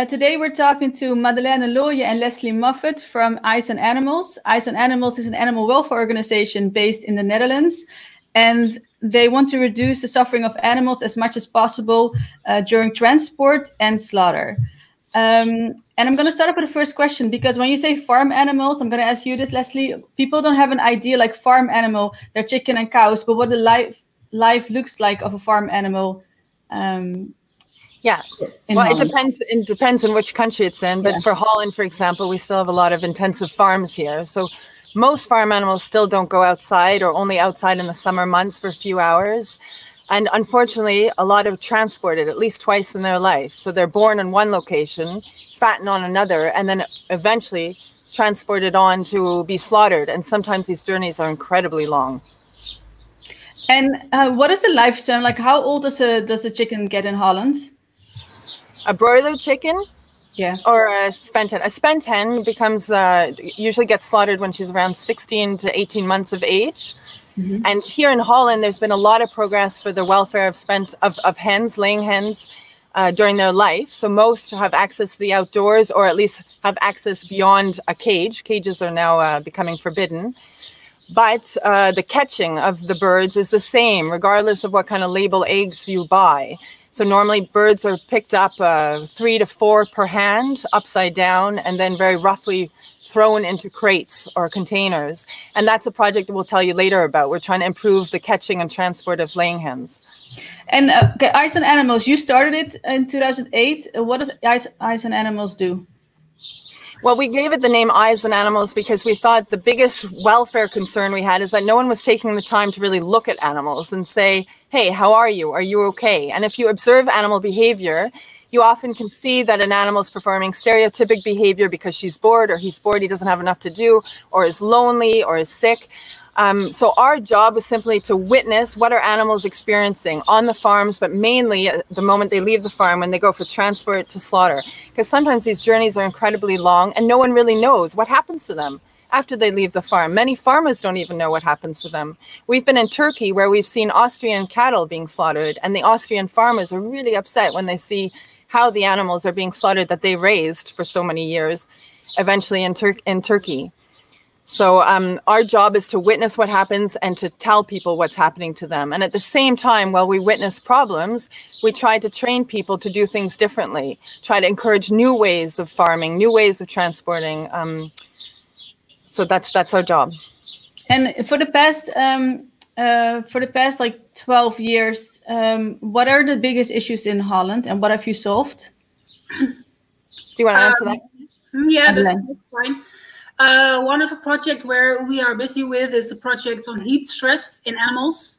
Today we're talking to Madeleine Looye and Leslie Moffat from Eyes on Animals. Eyes on Animals is an animal welfare organization based in the Netherlands, and they want to reduce the suffering of animals as much as possible during transport and slaughter. And I'm going to start off with the first question, because when you say farm animals, I'm going to ask you this, Leslie. People don't have an idea like farm animal, they're chicken and cows, but what the life looks like of a farm animal. Yeah, well, it depends on which country it's in. But for Holland, for example, we still have a lot of intensive farms here. So most farm animals still don't go outside, or only outside in the summer months for a few hours. And unfortunately, a lot are transported at least twice in their life. So they're born in one location, fatten on another, and then eventually transported on to be slaughtered. And sometimes these journeys are incredibly long. And what is the lifespan? Like, how old does a chicken get in Holland? A broiler chicken? Yeah. Or a spent hen. A spent hen becomes, usually gets slaughtered when she's around 16 to 18 months of age. Mm-hmm. And here in Holland, there's been a lot of progress for the welfare of hens, laying hens, during their life. So most have access to the outdoors, or at least have access beyond a cage. Cages are now becoming forbidden. But the catching of the birds is the same, regardless of what kind of label eggs you buy. So normally birds are picked up 3 to 4 per hand, upside down, and then very roughly thrown into crates or containers. And that's a project that we'll tell you later about. We're trying to improve the catching and transport of laying hens. And okay, Eyes on Animals, you started it in 2008. What does Eyes on Animals do? Well, we gave it the name Eyes on Animals because we thought the biggest welfare concern we had is that no one was taking the time to really look at animals and say, hey, how are you? Are you okay? And if you observe animal behavior, you often can see that an animal is performing stereotypic behavior because she's bored, or he's bored, he doesn't have enough to do, or is lonely, or is sick. So our job was simply to witness what are animals experiencing on the farms, but mainly at the moment they leave the farm, when they go for transport to slaughter. Because sometimes these journeys are incredibly long and no one really knows what happens to them after they leave the farm. Many farmers don't even know what happens to them. We've been in Turkey where we've seen Austrian cattle being slaughtered, and the Austrian farmers are really upset when they see how the animals are being slaughtered that they raised for so many years, eventually in Turkey. So our job is to witness what happens and to tell people what's happening to them. And at the same time, while we witness problems, we try to train people to do things differently, try to encourage new ways of farming, new ways of transporting. So that's our job. And for the past like 12 years, what are the biggest issues in Holland, and what have you solved? Do you want to answer that? Yeah, that's fine. One of the projects where we are busy with is a project on heat stress in animals.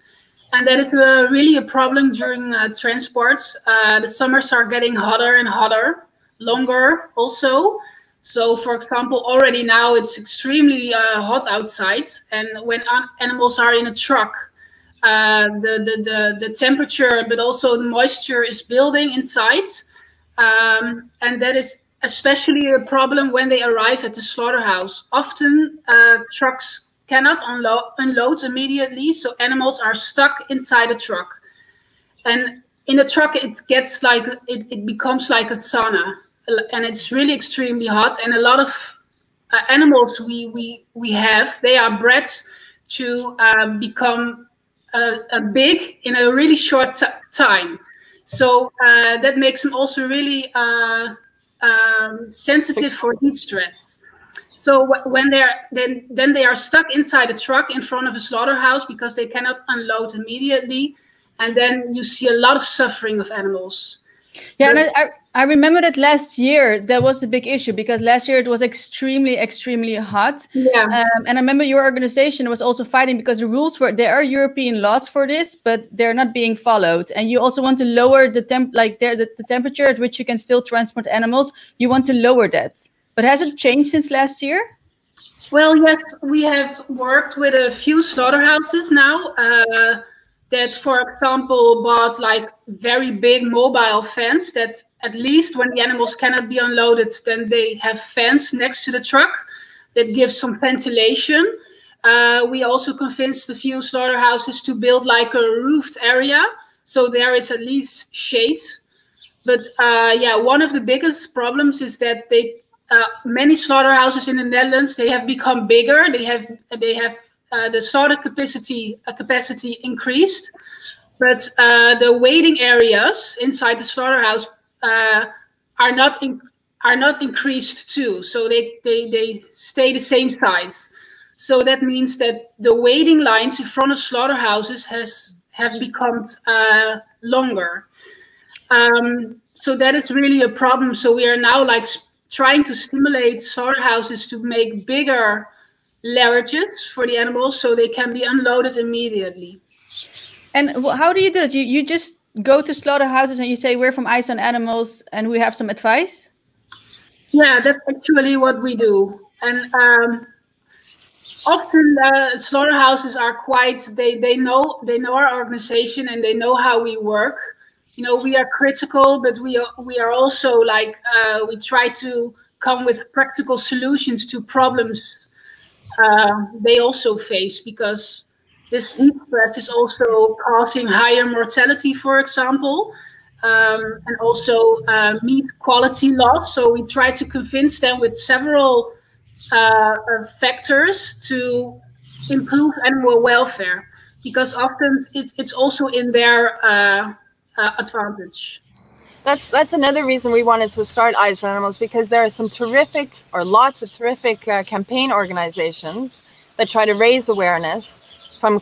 And that is really a problem during transport. The summers are getting hotter and hotter, longer also. So, for example, already now it's extremely hot outside. And when animals are in a truck, the temperature, but also the moisture is building inside. And that is especially a problem when they arrive at the slaughterhouse. Often trucks cannot unload immediately, so animals are stuck inside a truck. And in a truck, it gets like it becomes like a sauna, and it's really extremely hot. And a lot of animals we have, they are bred to become big in a really short time. So that makes them also really sensitive for heat stress. So when they are stuck inside a truck in front of a slaughterhouse because they cannot unload immediately, and then you see a lot of suffering of animals. Yeah, and I remember that last year there was a big issue, because last year it was extremely hot. Yeah. And I remember your organization was also fighting because the rules there are European laws for this, but they're not being followed. And you also want to lower the temperature at which you can still transport animals. You want to lower that, but has it changed since last year? Well, yes, we have worked with a few slaughterhouses now. That, for example, bought like very big mobile fence that at least when the animals cannot be unloaded, then they have fence next to the truck that gives some ventilation. We also convinced a few slaughterhouses to build like a roofed area, so there is at least shade. But yeah, one of the biggest problems is that many slaughterhouses in the Netherlands, they have become bigger. They have the slaughter capacity increased, but the waiting areas inside the slaughterhouse are not increased too. So they stay the same size. So that means that the waiting lines in front of slaughterhouses have become longer. So that is really a problem. So we are now like trying to stimulate slaughterhouses to make bigger larages for the animals so they can be unloaded immediately. And how do you do it? You just go to slaughterhouses and you say, we're from Ice on Animals and we have some advice? Yeah, that's actually what we do. And often slaughterhouses are they know our organization and they know how we work. You know, we are critical, but we are also like we try to come with practical solutions to problems they also face, because this heat stress is also causing higher mortality, for example, and also meat quality loss. So we try to convince them with several factors to improve animal welfare, because often it's also in their advantage. That's another reason we wanted to start Eyes on Animals, because there are some terrific, or lots of terrific campaign organizations that try to raise awareness for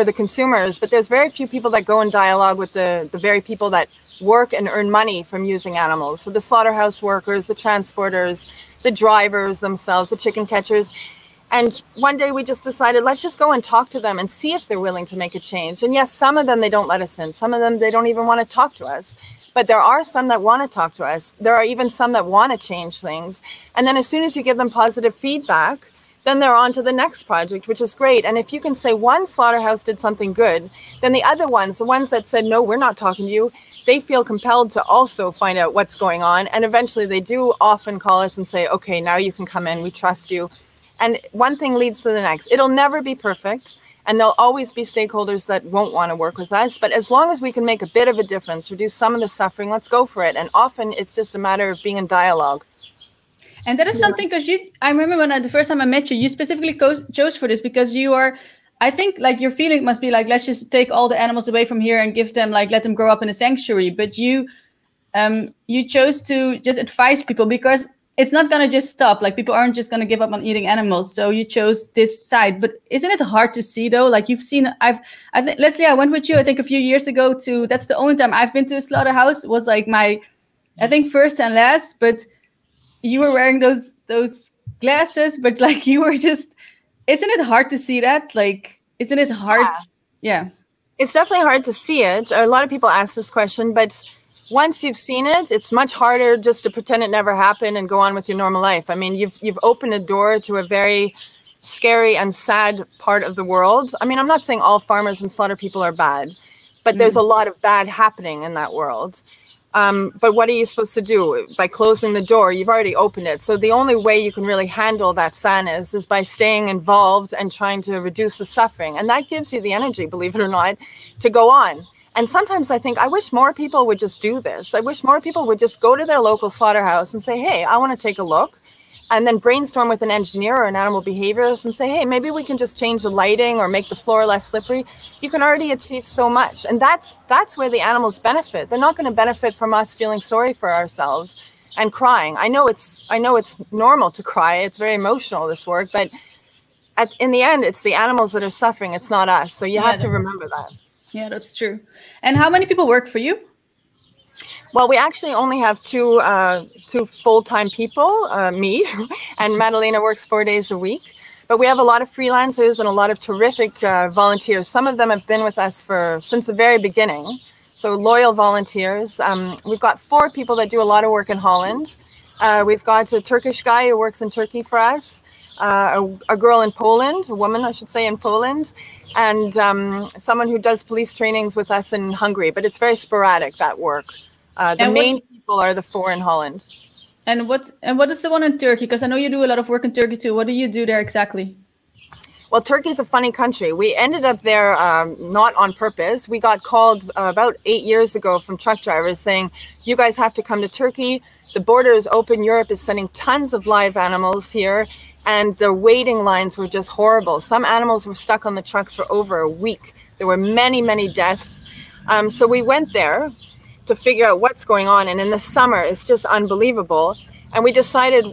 the consumers, but there's very few people that go in dialogue with the very people that work and earn money from using animals. So the slaughterhouse workers, the transporters, the drivers themselves, the chicken catchers. And one day we just decided, let's just go and talk to them and see if they're willing to make a change. And yes, some of them, they don't let us in. Some of them, they don't even want to talk to us. But there are some that want to talk to us. There are even some that want to change things. And then as soon as you give them positive feedback, then they're on to the next project, which is great. And if you can say one slaughterhouse did something good, then the other ones, the ones that said, no, we're not talking to you, they feel compelled to also find out what's going on. And eventually they do often call us and say, okay, now you can come in, we trust you. And one thing leads to the next. It'll never be perfect. And there'll always be stakeholders that won't want to work with us. But as long as we can make a bit of a difference, reduce some of the suffering, let's go for it. And often it's just a matter of being in dialogue. And that is something, because I remember when the first time I met you, you specifically chose for this because you are, I think like your feeling must be like, let's just take all the animals away from here and give them, like, let them grow up in a sanctuary. But you chose to just advise people, because it's not going to just stop. Like, people aren't just going to give up on eating animals. So you chose this side. But isn't it hard to see though? Like, you've seen, I think, Leslie, I went with you, I think a few years ago that's the only time I've been to a slaughterhouse, was like my, I think first and last, but you were wearing those glasses, but like you were just, isn't it hard to see that? Like, isn't it hard? Yeah. It's definitely hard to see it. A lot of people ask this question, but once you've seen it, it's much harder just to pretend it never happened and go on with your normal life. I mean, you've opened a door to a very scary and sad part of the world. I mean, I'm not saying all farmers and slaughter people are bad, but there's a lot of bad happening in that world. But what are you supposed to do? By closing the door, you've already opened it. So the only way you can really handle that sadness is by staying involved and trying to reduce the suffering. And that gives you the energy, believe it or not, to go on. And sometimes I think, I wish more people would just do this. I wish more people would just go to their local slaughterhouse and say, hey, I want to take a look. And then brainstorm with an engineer or an animal behaviorist and say, hey, maybe we can just change the lighting or make the floor less slippery. You can already achieve so much. And that's where the animals benefit. They're not going to benefit from us feeling sorry for ourselves and crying. I know it's normal to cry. It's very emotional, this work. But in the end, it's the animals that are suffering. It's not us. So you have to remember that. Yeah, that's true. And how many people work for you? Well, we actually only have two full-time people, me, and Madalena works 4 days a week. But we have a lot of freelancers and a lot of terrific volunteers. Some of them have been with us since the very beginning. So loyal volunteers. We've got 4 people that do a lot of work in Holland. We've got a Turkish guy who works in Turkey for us, a girl in Poland, a woman, I should say, in Poland, and someone who does police trainings with us in Hungary. But it's very sporadic, that work. The main people are the 4 in Holland. And what is the one in Turkey? Because I know you do a lot of work in Turkey too. What do you do there exactly? Well, Turkey's a funny country. We ended up there not on purpose. We got called about 8 years ago from truck drivers saying, you guys have to come to Turkey. The border is open. Europe is sending tons of live animals here. And the waiting lines were just horrible. Some animals were stuck on the trucks for over a week. There were many, many deaths. So we went there to figure out what's going on. And in the summer, it's just unbelievable. And we decided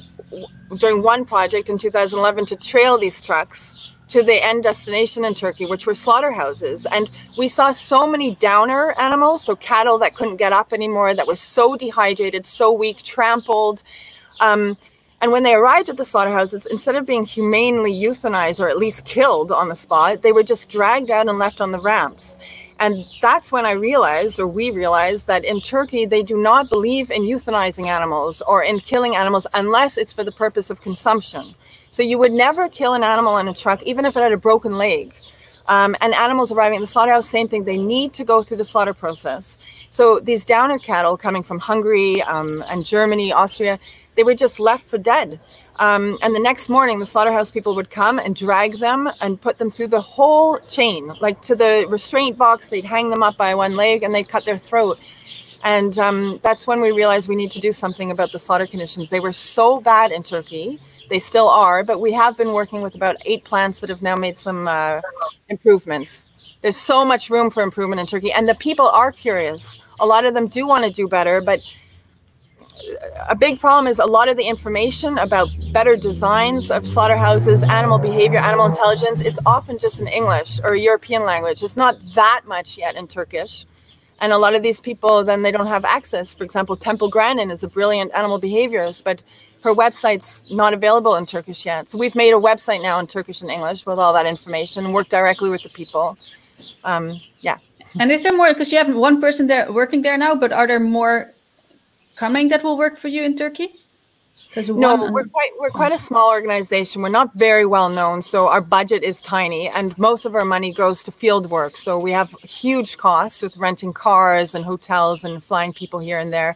during one project in 2011 to trail these trucks to the end destination in Turkey, which were slaughterhouses. And we saw so many downer animals, so cattle that couldn't get up anymore, that was so dehydrated, so weak, trampled. And when they arrived at the slaughterhouses, instead of being humanely euthanized or at least killed on the spot, they were just dragged out and left on the ramps. And that's when I realized, or we realized, that in Turkey, they do not believe in euthanizing animals or in killing animals unless it's for the purpose of consumption. So you would never kill an animal in a truck, even if it had a broken leg. And animals arriving at the slaughterhouse, same thing. They need to go through the slaughter process. So these downer cattle coming from Hungary and Germany, Austria, they were just left for dead. And the next morning, the slaughterhouse people would come and drag them and put them through the whole chain, like to the restraint box. They'd hang them up by one leg and they'd cut their throat. And that's when we realized we need to do something about the slaughter conditions. They were so bad in Turkey. They still are, but we have been working with about 8 plants that have now made some improvements. There's so much room for improvement in Turkey, and the people are curious. A lot of them do want to do better, but a big problem is a lot of the information about better designs of slaughterhouses, animal behavior, animal intelligence, it's often just in English or European language. It's not that much yet in Turkish. And a lot of these people, then they don't have access. For example, Temple Grandin is a brilliant animal behaviorist, but her website's not available in Turkish yet. So we've made a website now in Turkish and English with all that information, work directly with the people. Yeah. And is there more, because you have one person there working there now, but are there more coming that will work for you in Turkey? No, we're quite a small organization. We're not very well known, so our budget is tiny, and most of our money goes to field work. So we have huge costs with renting cars and hotels and flying people here and there.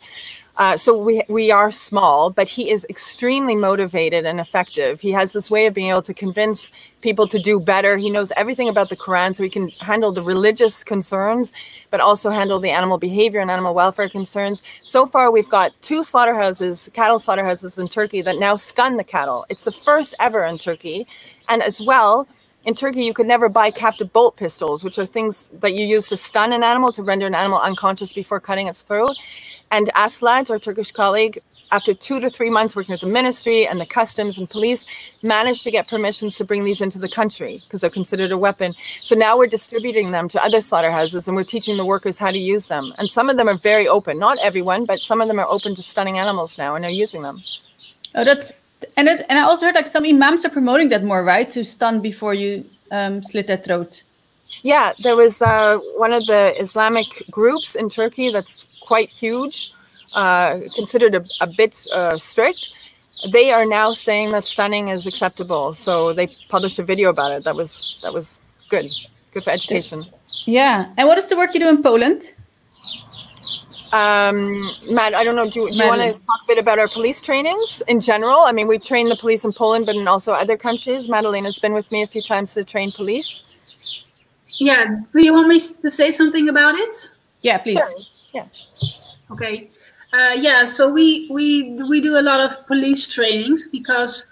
So we are small, but he is extremely motivated and effective. He has this way of being able to convince people to do better. He knows everything about the Quran, so he can handle the religious concerns, but also handle the animal behavior and animal welfare concerns. So far, we've got 2 slaughterhouses, cattle slaughterhouses in Turkey that now stun the cattle. It's the first ever in Turkey. And as well, in Turkey, you could never buy captive bolt pistols, which are things that you use to stun an animal, to render an animal unconscious before cutting its throat. And Aslat, our Turkish colleague, after 2 to 3 months working with the ministry and the customs and police, managed to get permissions to bring these into the country because they're considered a weapon. So now we're distributing them to other slaughterhouses and we're teaching the workers how to use them. And some of them are very open, not everyone, but some of them are open to stunning animals now and they're using them. Oh, and I also heard like some imams are promoting that more, right? To stun before you slit their throat. Yeah, there was one of the Islamic groups in Turkey that's quite huge, considered a bit strict. They are now saying that stunning is acceptable. So they published a video about it. That was good for education. Yeah. And what is the work you do in Poland? Matt, I don't know, do you want to talk a bit about our police trainings in general? I mean, we train the police in Poland, but in also other countries. Madalena's been with me a few times to train police. Yeah, do you want me to say something about it? Yeah, please. Sure. Yeah. Okay. Yeah, so we do a lot of police trainings because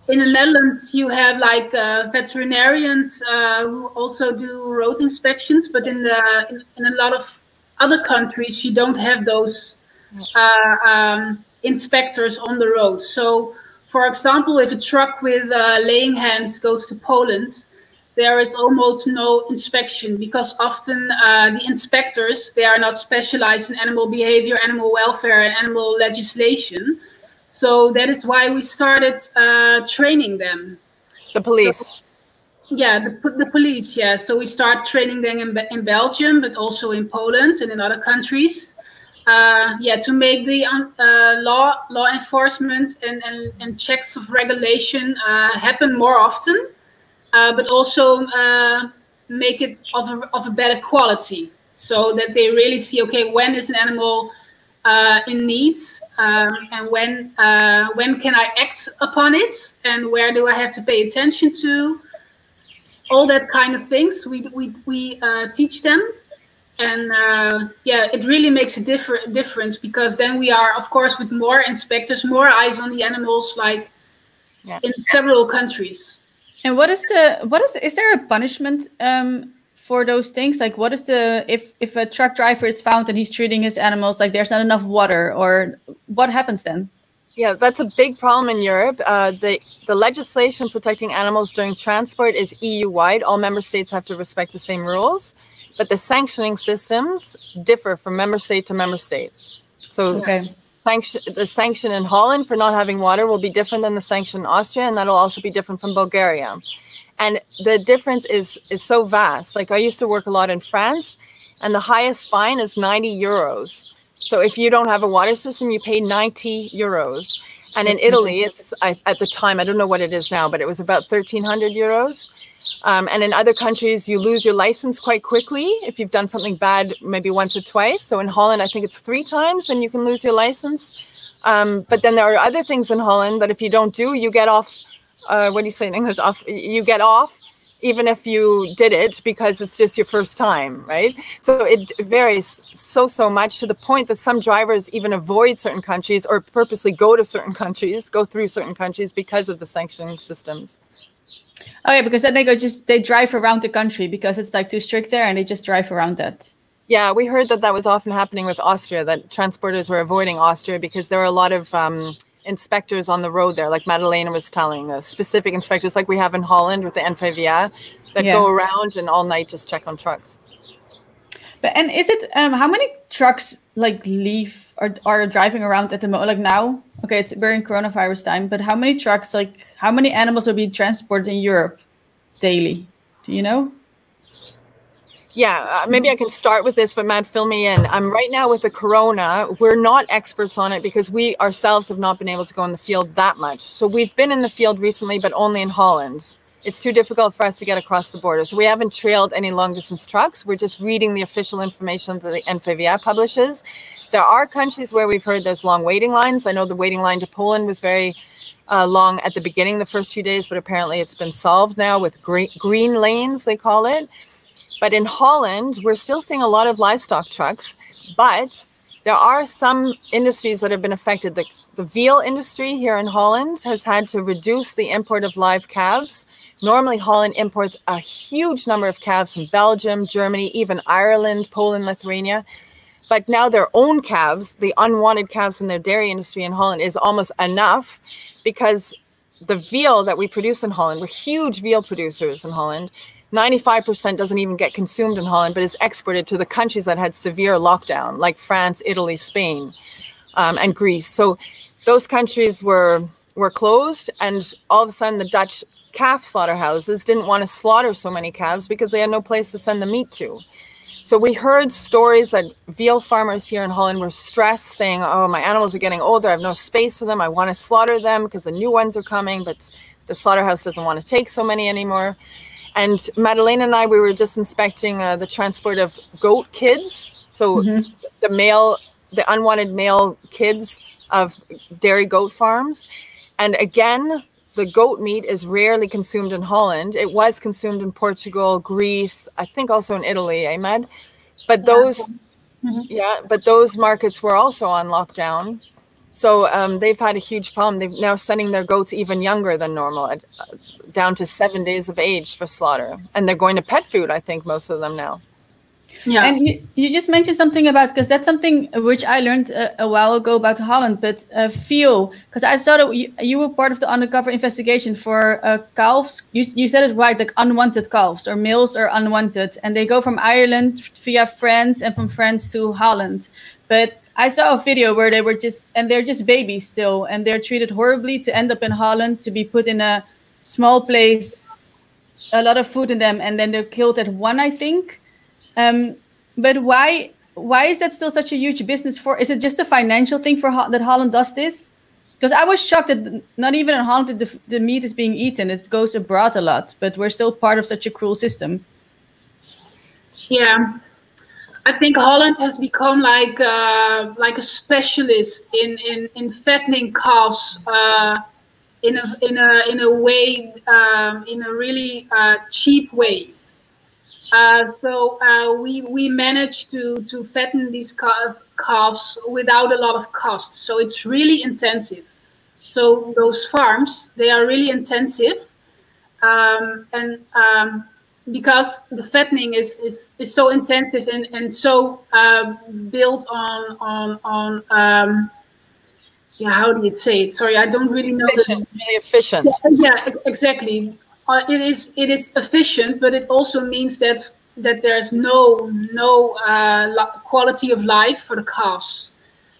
in the Netherlands you have like veterinarians who also do road inspections, but in a lot of other countries you don't have those inspectors on the road. So, for example, if a truck with laying hens goes to Poland, there is almost no inspection because often the inspectors, they are not specialized in animal behavior, animal welfare, and animal legislation. So that is why we started training them. The police. So, yeah, the police, yeah. So we start training them in Belgium, but also in Poland and in other countries. Yeah, to make the law enforcement and checks of regulation happen more often. But also make it of a better quality, so that they really see, okay, when is an animal in needs, and when can I act upon it, and where do I have to pay attention to? All that kind of things we teach them. And yeah, it really makes a difference, because then we are, of course, with more inspectors, more eyes on the animals, like in several countries. And is there a punishment for those things? Like, what is if a truck driver is found and he's treating his animals like there's not enough water, or what happens then? Yeah, that's a big problem in Europe. The legislation protecting animals during transport is EU-wide. All member states have to respect the same rules. But the sanctioning systems differ from member state to member state. So the sanction in Holland for not having water will be different than the sanction in Austria, and that'll also be different from Bulgaria. And the difference is so vast. Like, I used to work a lot in France, and the highest fine is 90 euros. So if you don't have a water system, you pay 90 euros. And in Italy, it's at the time, I don't know what it is now, but it was about 1,300 euros. And in other countries, you lose your license quite quickly if you've done something bad, maybe once or twice. So in Holland, I think it's 3 times, then you can lose your license. But then there are other things in Holland that if you don't do, you get off. What do you say in English? You get off, even if you did it, because it's just your first time, right? So it varies so much, to the point that some drivers even avoid certain countries or purposely go to certain countries, go through certain countries because of the sanctioning systems. Oh yeah, because then they drive around the country because it's like too strict there, and they just drive around that. Yeah, we heard that was often happening with Austria, that transporters were avoiding Austria because there were a lot of inspectors on the road there, like Madeleine was telling, specific inspectors like we have in Holland with the NVA that go around and all night just check on trucks. And is it how many trucks like leave or are driving around at the moment? Like now, okay, we're in coronavirus time, but how many trucks, like how many animals are being transported in Europe daily? Do you know? Yeah, maybe I can start with this, but Matt, fill me in. Right now with the corona, we're not experts on it because we ourselves have not been able to go in the field that much. So we've been in the field recently, but only in Holland. It's too difficult for us to get across the border. So we haven't trailed any long distance trucks. We're just reading the official information that the NVA publishes. There are countries where we've heard there's long waiting lines. I know the waiting line to Poland was very long at the beginning, the first few days, but apparently it's been solved now with green lanes, they call it. But in Holland, we're still seeing a lot of livestock trucks, but there are some industries that have been affected. The veal industry here in Holland has had to reduce the import of live calves. Normally, Holland imports a huge number of calves from Belgium, Germany, even Ireland, Poland, Lithuania. But now their own calves, the unwanted calves in their dairy industry in Holland, is almost enough, because the veal that we produce in Holland, we're huge veal producers in Holland, 95% doesn't even get consumed in Holland, but is exported to the countries that had severe lockdown, like France, Italy, Spain, and Greece. So those countries were closed, and all of a sudden the Dutch calf slaughterhouses didn't want to slaughter so many calves because they had no place to send the meat to. So we heard stories that veal farmers here in Holland were stressed, saying, oh, my animals are getting older, I have no space for them, I want to slaughter them because the new ones are coming, but the slaughterhouse doesn't want to take so many anymore. And Madeleine and I, we were just inspecting the transport of goat kids. So the unwanted male kids of dairy goat farms. And again, the goat meat is rarely consumed in Holland. It was consumed in Portugal, Greece, I think also in Italy, Ahmed. But those, but those markets were also on lockdown. So they've had a huge problem. They're now sending their goats even younger than normal, down to 7 days of age for slaughter. And they're going to pet food, I think, most of them now. Yeah. And you just mentioned something about, because that's something which I learned a while ago about Holland, but fuel, because I saw that you were part of the undercover investigation for calves. You said it right, like unwanted calves, or males are unwanted, and they go from Ireland via France and from France to Holland. But I saw a video where they're just babies still, and they're treated horribly to end up in Holland, to be put in a small place, a lot of food in them, and then they're killed at 1, I think. But why is that still such a huge business for? Is it just a financial thing for that Holland does this? Because I was shocked that not even in Holland the meat is being eaten. It goes abroad a lot, but we're still part of such a cruel system. Yeah. I think Holland has become like a specialist in fattening calves in a way, in a really cheap way. So we managed to fatten these calves without a lot of cost. So it's really intensive. So those farms, they are really intensive, because the fattening is so intensive and so built on yeah, how do you say it? Sorry, I don't really know. Efficient, really efficient. Yeah, exactly. It is efficient, but it also means that there's no quality of life for the calves.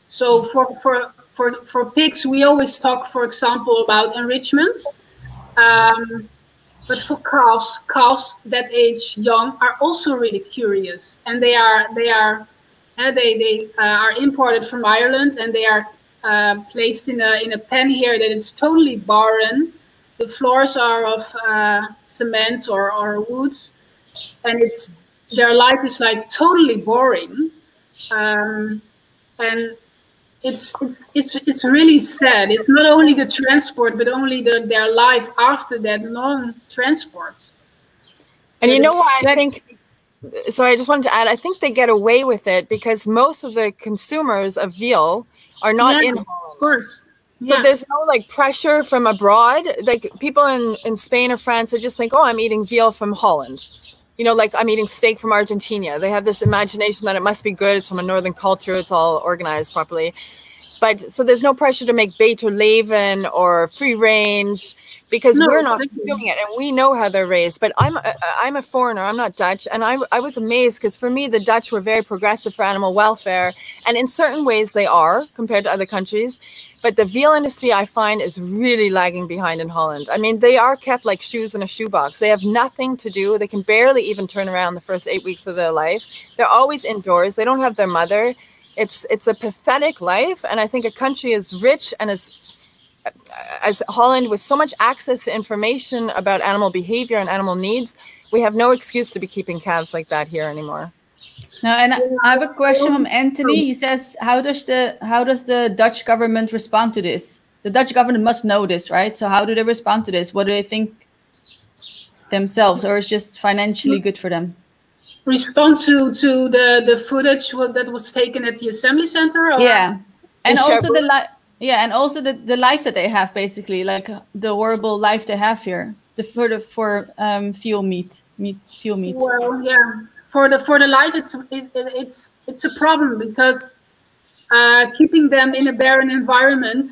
So for pigs, we always talk, for example, about enrichment. But for calves that age young are also really curious, and they are imported from Ireland, and they are placed in a pen here that is totally barren. The floors are of cement or wood, and their life is like totally boring, and it's really sad. It's not only the transport, but only their life after that long transport. And you know what I think? So I just wanted to add, I think they get away with it because most of the consumers of veal are not in Holland. Of course. So there's no like pressure from abroad. Like people in Spain or France, they just think, oh, I'm eating veal from Holland. You know, like I'm eating steak from Argentina. They have this imagination that it must be good. It's from a northern culture. It's all organized properly. But so there's no pressure to make beter leven or free range because we're not doing it and we know how they're raised. But I'm a foreigner. I'm not Dutch. And I was amazed because for me, the Dutch were very progressive for animal welfare. And in certain ways they are compared to other countries. But the veal industry, I find, is really lagging behind in Holland. I mean, they are kept like shoes in a shoebox. They have nothing to do. They can barely even turn around the first 8 weeks of their life. They're always indoors. They don't have their mother. It's a pathetic life. And I think a country as rich and as Holland, with so much access to information about animal behavior and animal needs, we have no excuse to be keeping calves like that here anymore. Now, and I have a question from Anthony. He says, how does the Dutch government respond to this? The Dutch government must know this, right? So how do they respond to this? What do they think themselves, or is it just financially good for them? Respond to the footage that was taken at the assembly center? Or? Yeah, and also the life that they have, basically, like the horrible life they have here. For fuel meat. Well, yeah. For the life, it's a problem because keeping them in a barren environment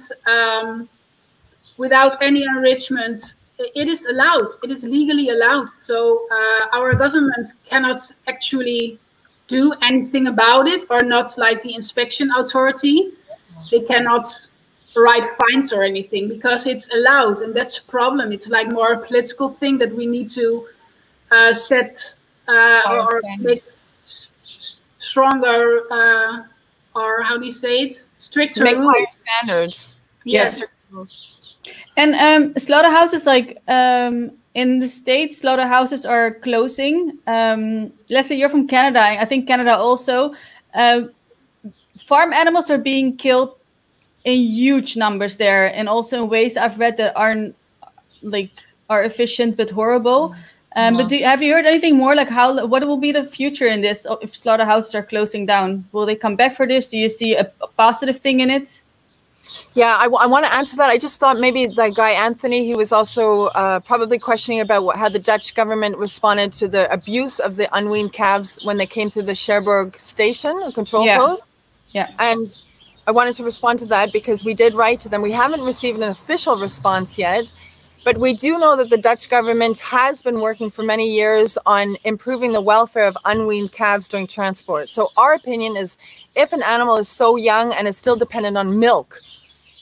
without any enrichment, it is allowed. It is legally allowed. So our government cannot actually do anything about it, or not like the inspection authority. They cannot write fines or anything because it's allowed, and that's a problem. It's like more a political thing that we need to set. Or make stronger, or how do you say it? Stricter make rules. higher standards. Yes. And slaughterhouses, like in the States, slaughterhouses are closing. Let's say you're from Canada. I think Canada also. Farm animals are being killed in huge numbers there, and also in ways I've read that are efficient but horrible. But have you heard anything more, like what will be the future in this if slaughterhouses are closing down? Will they come back for this? Do you see a positive thing in it? Yeah, I want to answer that. I just thought maybe that guy Anthony, he was also probably questioning about how the Dutch government responded to the abuse of the unweaned calves when they came through the Cherbourg station, a control post. Yeah. And I wanted to respond to that because we did write to them. We haven't received an official response yet. But we do know that the Dutch government has been working for many years on improving the welfare of unweaned calves during transport. So our opinion is if an animal is so young and is still dependent on milk,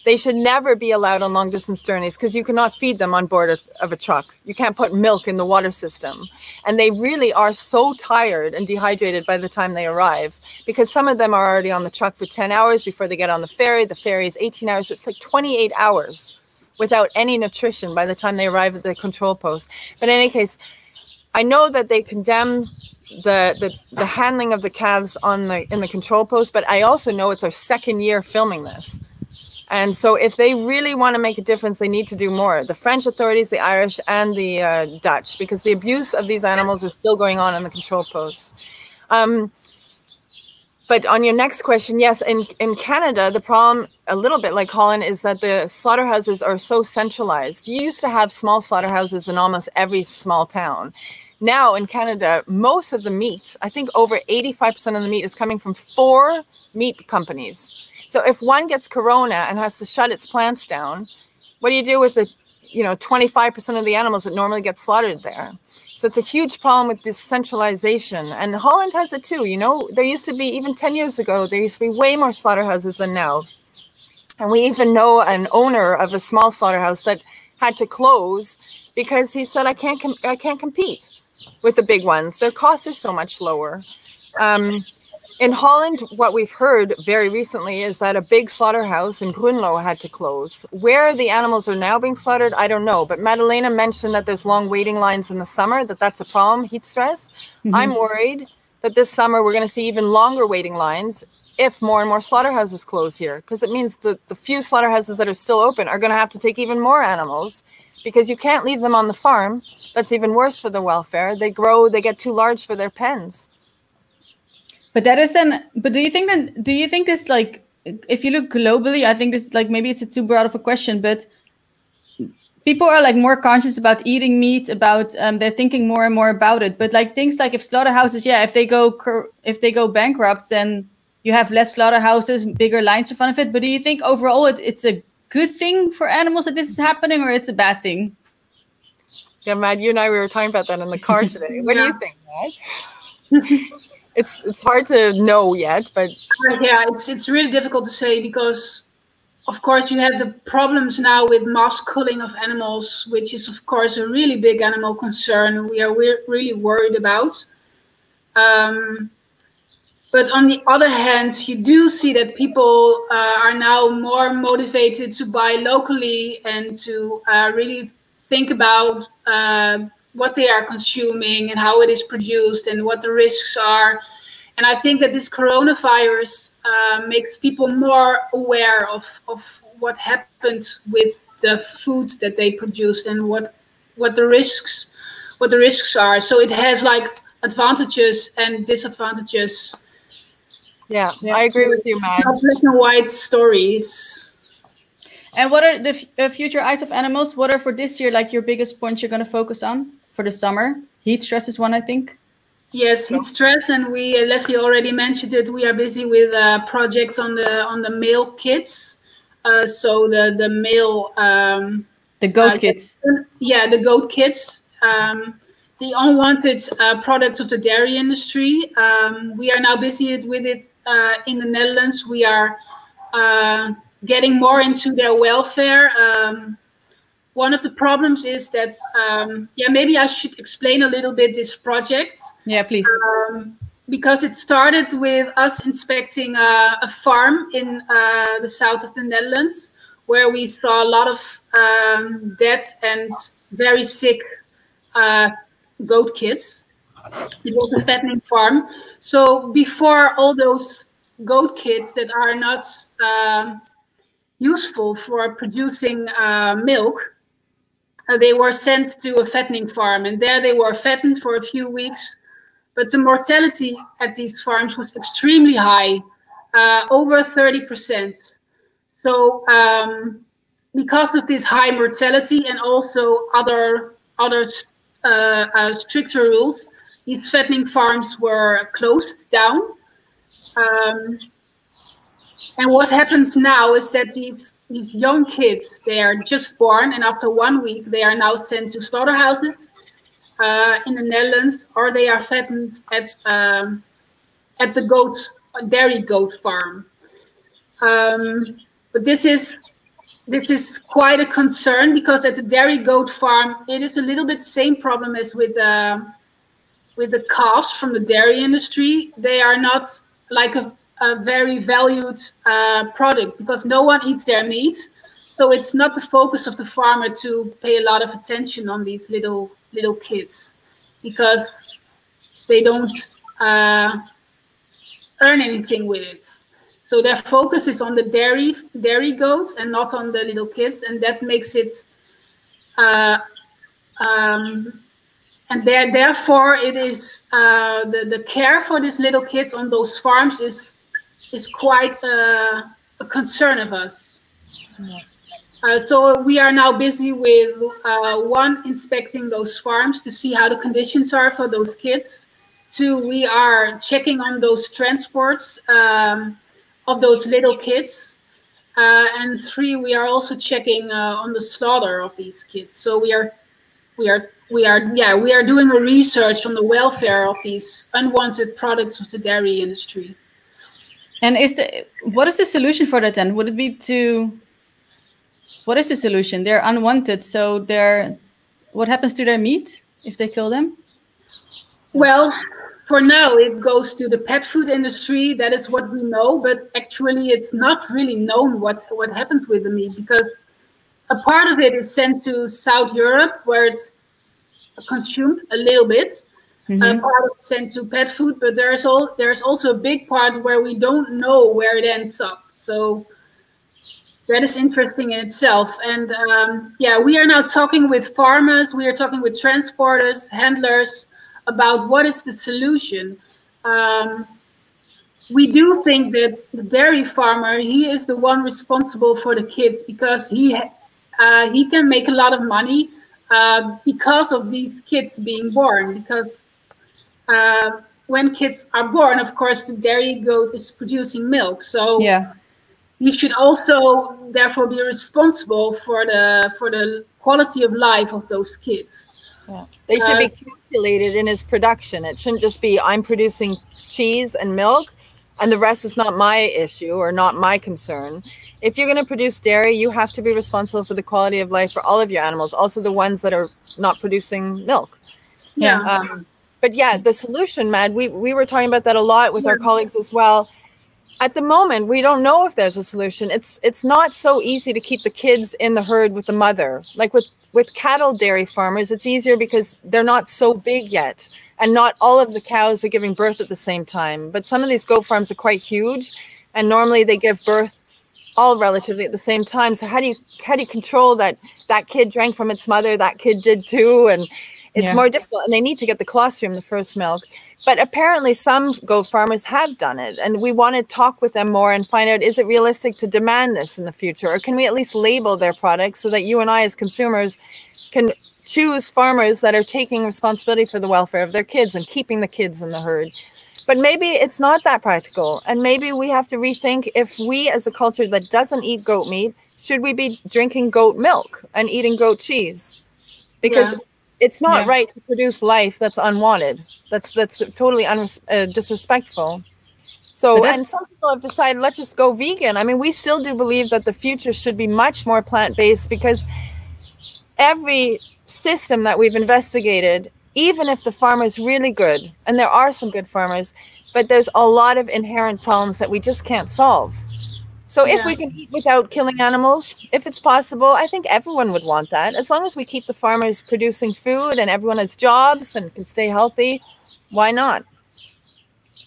they should never be allowed on long distance journeys because you cannot feed them on board of a truck. You can't put milk in the water system. And they really are so tired and dehydrated by the time they arrive because some of them are already on the truck for 10 hours before they get on the ferry. The ferry is 18 hours. It's like 28 hours. Without any nutrition by the time they arrive at the control post. But in any case, I know that they condemn the handling of the calves in the control post, but I also know it's our second year filming this. And so if they really want to make a difference, they need to do more. The French authorities, the Irish, and the Dutch, because the abuse of these animals is still going on in the control posts. But on your next question, yes, in Canada, the problem, a little bit like Holland, is that the slaughterhouses are so centralized. You used to have small slaughterhouses in almost every small town. Now in Canada, most of the meat, I think over 85% of the meat is coming from 4 meat companies. So if one gets corona and has to shut its plants down, what do you do with the 25% of the animals that normally get slaughtered there? So it's a huge problem with this centralization. And Holland has it too. There used to be, even 10 years ago, there used to be way more slaughterhouses than now. And we even know an owner of a small slaughterhouse that had to close because he said, I can't compete with the big ones. Their costs are so much lower. In Holland, what we've heard very recently is that a big slaughterhouse in Groenlo had to close. Where the animals are now being slaughtered, I don't know. But Madalena mentioned that there's long waiting lines in the summer, that's a problem, heat stress. Mm-hmm. I'm worried that this summer we're going to see even longer waiting lines if more and more slaughterhouses close here. Because it means the few slaughterhouses that are still open are going to have to take even more animals because you can't leave them on the farm. That's even worse for their welfare. They grow, they get too large for their pens. But do you think this, like, if you look globally, I think this, like, maybe it's too broad of a question, but people are like more conscious about eating meat, about they're thinking more and more about it. But like things like if slaughterhouses, if they go bankrupt, then you have less slaughterhouses, bigger lines in front of it. But do you think overall it's a good thing for animals that this is happening, or it's a bad thing? Yeah, Matt, you and I, we were talking about that in the car today. What do you think, Matt? It's hard to know yet, but yeah, it's really difficult to say because, of course, you have the problems now with mass culling of animals, which is, of course, a really big animal concern. We're really worried about. But on the other hand, you do see that people are now more motivated to buy locally and to really think about what they are consuming and how it is produced and what the risks are. And I think that this coronavirus makes people more aware of what happened with the foods that they produced and what the risks are. So it has like advantages and disadvantages. Yeah, I agree with you, Matt. It's not a black and white story. And what are the future Eyes of Animals? What are for this year like your biggest points you're going to focus on for the summer? Heat stress is one, I think. Yes, heat stress, and we Leslie already mentioned it. We are busy with projects on the male kids. So the male the goat kids. Yeah, the goat kids. The unwanted products of the dairy industry. We are now busy with it in the Netherlands. We are getting more into their welfare. One of the problems is that, maybe I should explain a little bit this project. Yeah, please. Because it started with us inspecting a farm in the south of the Netherlands, where we saw a lot of dead and very sick goat kids. It was a fattening farm. So before all those goat kids that are not useful for producing milk, they were sent to a fattening farm, and there they were fattened for a few weeks. But the mortality at these farms was extremely high, over 30%. So because of this high mortality and also other stricter rules, these fattening farms were closed down. And what happens now is that these young kids, they are just born, and after 1 week, they are now sent to slaughterhouses in the Netherlands, or they are fattened at the dairy goat farm. But this is quite a concern, because at the dairy goat farm, it is a little bit the same problem as with the calves from the dairy industry. They are not like a very valued product, because no one eats their meat. So it's not the focus of the farmer to pay a lot of attention on these little kids. because they don't earn anything with it. So their focus is on the dairy goats and not on the little kids, and that makes it and therefore it is the care for these little kids on those farms is quite a concern of us. So we are now busy with inspecting those farms to see how the conditions are for those kids. 2, we are checking on those transports of those little kids. And 3, we are also checking on the slaughter of these kids. So we are doing a research on the welfare of these unwanted products of the dairy industry. And what is the solution for that then? Would it be what is the solution? They're unwanted, so what happens to their meat if they kill them? Well, for now, it goes to the pet food industry. That is what we know, but actually it's not really known what happens with the meat, because a part of it is sent to South Europe, where it's consumed a little bit. A part is sent to pet food, but there's also a big part where we don't know where it ends up. So that is interesting in itself. And we are now talking with farmers, we are talking with transporters, handlers, about what is the solution. We do think that the dairy farmer, he is the one responsible for the kids, because he can make a lot of money because of these kids being born. Because when kids are born, of course, the dairy goat is producing milk. So he should also therefore be responsible for the quality of life of those kids. Yeah. They should be calculated in his production. It shouldn't just be, I'm producing cheese and milk and the rest is not my issue or not my concern. If you're going to produce dairy, you have to be responsible for the quality of life for all of your animals, also the ones that are not producing milk. But yeah, the solution, Mad, we were talking about that a lot with our colleagues as well. At the moment, we don't know if there's a solution. It's not so easy to keep the kids in the herd with the mother. Like with cattle dairy farmers, it's easier because they're not so big yet. And not all of the cows are giving birth at the same time. But some of these goat farms are quite huge. And normally they give birth all relatively at the same time. So how do you control that kid drank from its mother, that kid did too? And it's more difficult. And they need to get the colostrum, the first milk. But apparently some goat farmers have done it. And we want to talk with them more and find out, is it realistic to demand this in the future? Or can we at least label their products so that you and I as consumers can choose farmers that are taking responsibility for the welfare of their kids and keeping the kids in the herd? But maybe it's not that practical. And maybe we have to rethink, if we as a culture that doesn't eat goat meat, should we be drinking goat milk and eating goat cheese? Because it's not right to produce life that's unwanted. That's totally disrespectful. So, and some people have decided, let's just go vegan. I mean, we still do believe that the future should be much more plant-based, because every system that we've investigated, even if the farmer is really good, and there are some good farmers, but there's a lot of inherent problems that we just can't solve. So if we can eat without killing animals, if it's possible, I think everyone would want that. As long as we keep the farmers producing food and everyone has jobs and can stay healthy, why not?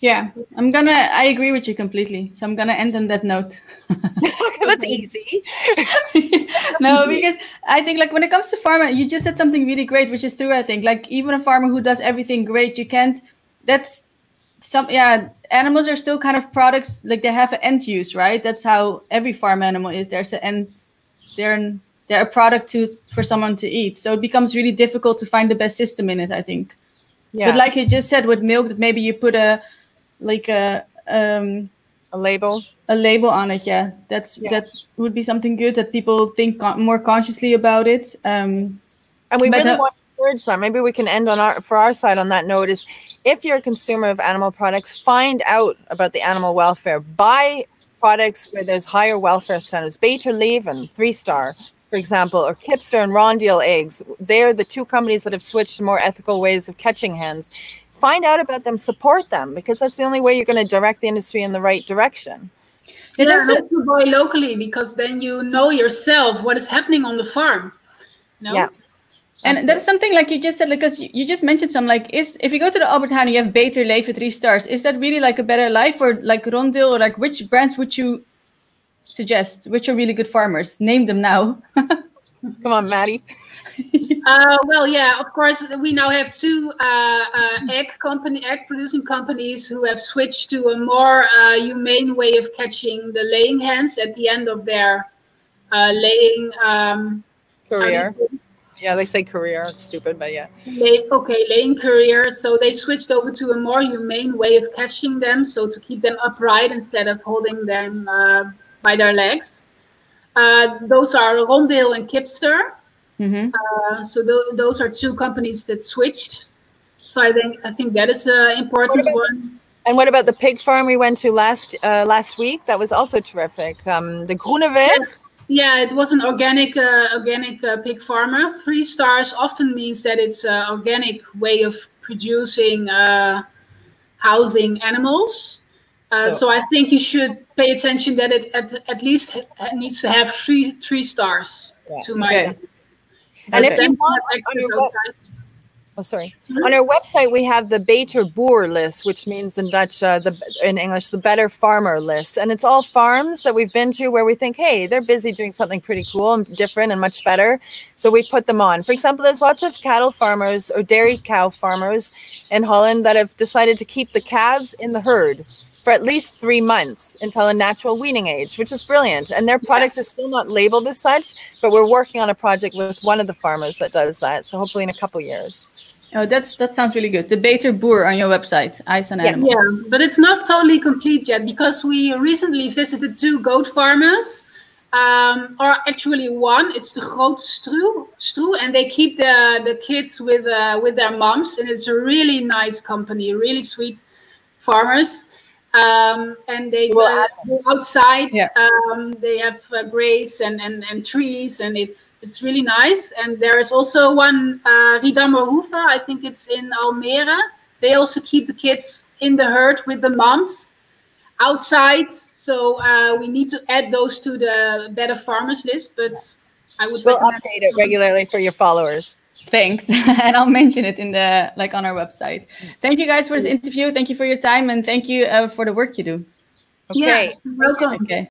Yeah, I agree with you completely. So I'm going to end on that note. Okay, that's easy. No, because I think like when it comes to farmer, you just said something really great, which is true, I think. Like even a farmer who does everything great, animals are still kind of products, like they have an end use, right? That's how every farm animal is. There's an end, they're a product for someone to eat. So it becomes really difficult to find the best system in it, I think. Yeah. But like you just said with milk, that maybe you put a label on it. Yeah, that would be something good, that people think more consciously about it. And we really want to encourage some. Maybe we can end on for our side on that note is, if you're a consumer of animal products, find out about the animal welfare. Buy products where there's higher welfare standards. Bater Leven, 3-star, for example, or Kipster and Rondeal eggs. They're the two companies that have switched to more ethical ways of catching hens. Find out about them, support them, because that's the only way you're going to direct the industry in the right direction. And also buy locally, because then you know yourself what is happening on the farm. No? And that's something like you just said, because you just mentioned some, like, if you go to the Albert Heijn and you have Beter Leven 3 stars, is that really like a better life, or like Rondeel, or like which brands would you suggest? Which are really good farmers? Name them now. Come on, Maddie. Well, yeah, of course, we now have 2 egg producing companies who have switched to a more humane way of catching the laying hens at the end of their laying career. Yeah, they say career. It's stupid, but yeah. Laying career. So they switched over to a more humane way of catching them, so to keep them upright instead of holding them by their legs. Those are Rondeel and Kipster. So those are 2 companies that switched. So I think that is an important one. And what about the pig farm we went to last week? That was also terrific. The Groeneweg. Yeah, it was an organic pig farmer. 3 stars often means that it's an organic way of producing housing animals. So I think you should pay attention that it at least needs to have 3 stars. Yeah. To my and if you want, on our website we have the Beter Boer list, which means in Dutch, in English, the Better Farmer list, and it's all farms that we've been to where we think, hey, they're busy doing something pretty cool and different and much better, so we put them on. For example, there's lots of cattle farmers or dairy cow farmers in Holland that have decided to keep the calves in the herd for at least 3 months until a natural weaning age, which is brilliant. And their products are still not labeled as such, but we're working on a project with one of the farmers that does that. So hopefully in a couple years. Oh, that sounds really good. The Beter Boer on your website, Ice and Animals. Yeah, but it's not totally complete yet, because we recently visited 2 goat farmers, or actually 1. It's the Grote Stroe, and they keep the kids with their moms, and it's a really nice company, really sweet farmers. And they go outside. Yeah. They have grass and trees, and it's really nice. And there is also one Riedammerhoeve, I think it's in Almere. They also keep the kids in the herd with the moms outside. So we need to add those to the Better Farmers list. But we'll update it regularly for your followers. Thanks. And I'll mention it in on our website. Thank you guys for this interview. Thank you for your time, and thank you for the work you do. Okay. Yeah, welcome. Okay.